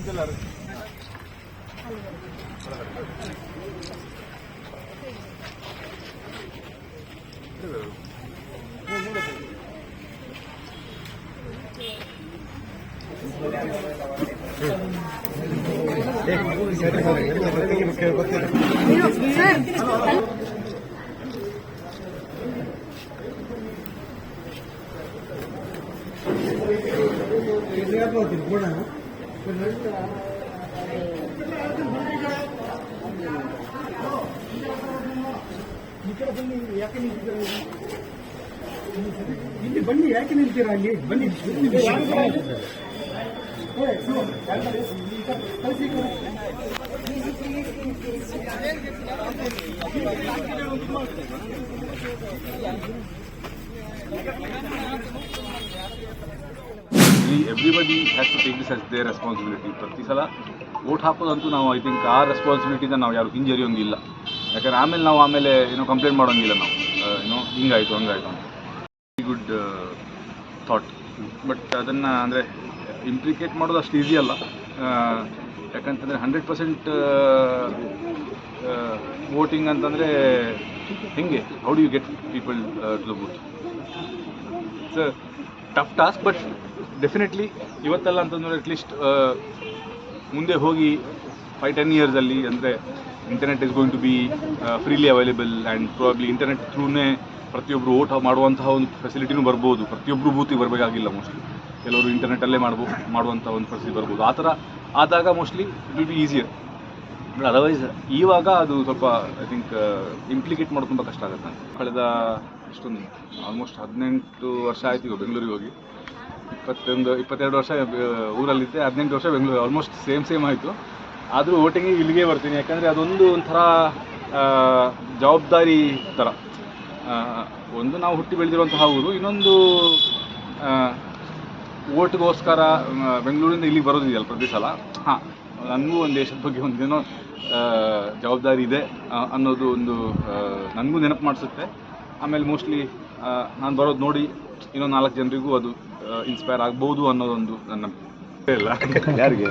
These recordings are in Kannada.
ಇಲ್ಲಿ ಬನ್ನಿ, ಯಾಕೆ ನಿಲ್ತೀರಾ ಅಲ್ಲಿ? ಬನ್ನಿ. Everybody has to take this as their responsibility. ಪ್ರತಿ ಸಲ ವೋಟ್ ಹಾಕೋದಂತೂ ನಾವು ಐ ಥಿಂಕ್ ಆ ರೆಸ್ಪಾನ್ಸಿಬಿಲಿಟಿನ ನಾವು ಯಾರು ಹಿಂಜರಿಯೋಂಗಿಲ್ಲ. ಯಾಕಂದರೆ ಆಮೇಲೆ ಏನೋ ಕಂಪ್ಲೇಂಟ್ ಮಾಡೋಂಗಿಲ್ಲ ನಾವು, ಹಿಂಗಾಯಿತು ಹಂಗಾಯಿತು ಅಂತ. Good thought. ಬಟ್ ಅದನ್ನು ಅಂದರೆ ಇಂಪ್ಲಿಕೇಟ್ ಮಾಡೋದು ಅಷ್ಟು ಈಸಿ ಅಲ್ಲ. ಯಾಕಂತಂದರೆ 100% ವೋಟಿಂಗ್ ಅಂತಂದರೆ ಹೆಂಗೆ, how do you get people to the booth? It's a tough task. But definitely ಇವತ್ತೆಲ್ಲ ಅಂತಂದರೆ ಅಟ್ಲೀಸ್ಟ್ ಮುಂದೆ ಹೋಗಿ 5-10 ಇಯರ್ಸಲ್ಲಿ ಅಂದರೆ internet is going to be freely available and probably internet ಥ್ರೂನೇ ಪ್ರತಿಯೊಬ್ಬರು ವೋಟ್ ಮಾಡುವಂತಹ ಒಂದು ಫೆಸಿಲಿಟಿನೂ ಬರ್ಬೋದು. ಪ್ರತಿಯೊಬ್ಬರು ಬೂತಿಗೆ ಬರಬೇಕಾಗಿಲ್ಲ. ಮೋಸ್ಟ್ಲಿ ಕೆಲವರು ಇಂಟರ್ನೆಟ್ಟಲ್ಲೇ ಮಾಡುವಂಥ ಒಂದು ಪರಿಸ್ಥಿತಿ ಬರ್ಬೋದು. ಆ ಥರ ಆದಾಗ mostly it will be easier. But otherwise ಇವಾಗ ಅದು ಸ್ವಲ್ಪ ಐ ಥಿಂಕ್ ಇಂಪ್ಲಿಕೇಟ್ ಮಾಡೋದು ತುಂಬ ಕಷ್ಟ ಆಗುತ್ತೆ. ಕಳೆದ ಇಷ್ಟೊಂದು ಆಲ್ಮೋಸ್ಟ್ 18 ವರ್ಷ ಆಯ್ತು ಈಗ ಬೆಂಗಳೂರಿಗೆ ಹೋಗಿ. 22 ವರ್ಷ ಊರಲ್ಲಿದ್ದೆ, 18 ವರ್ಷ ಬೆಂಗಳೂರು, ಆಲ್ಮೋಸ್ಟ್ ಸೇಮ್ ಆಯಿತು. ಆದರೂ ವೋಟಿಂಗಿಗೆ ಇಲ್ಲಿಗೆ ಬರ್ತೀನಿ. ಯಾಕಂದರೆ ಅದೊಂದು ಒಂಥರ ಜವಾಬ್ದಾರಿ ಥರ. ಒಂದು ನಾವು ಹುಟ್ಟಿ ಬೆಳೆದಿರುವಂತಹ ಊರು, ಇನ್ನೊಂದು ವೋಟ್ಗೋಸ್ಕರ ಬೆಂಗಳೂರಿಂದ ಇಲ್ಲಿಗೆ ಬರೋದಿದೆಯಲ್ಲ ಪ್ರತಿ ಸಲ. ಹಾಂ, ನನಗೂ ಒಂದು ದೇಶದ ಬಗ್ಗೆ ಒಂದೇನೋ ಜವಾಬ್ದಾರಿ ಇದೆ ಅನ್ನೋದು ಒಂದು ನನಗೂ ನೆನಪು ಮಾಡಿಸುತ್ತೆ. ಆಮೇಲೆ ಮೋಸ್ಟ್ಲಿ ನಾನು ಬರೋದು ನೋಡಿ ಇನ್ನೊಂದು 4 ಜನರಿಗೂ ಅದು ಇನ್ಸ್ಪೈರ್ ಆಗ್ಬೋದು ಅನ್ನೋದೊಂದು ನನ್ನ ಇಲ್ಲ. ಯಾರಿಗೆ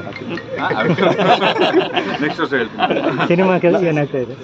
ನೆಕ್ಸ್ಟ್ ವರ್ಷ ಹೇಳ್ತೀನಿ. ಸಿನಿಮಾ ಕೆಲಸ ಏನಾಗ್ತಾ ಇದೆ?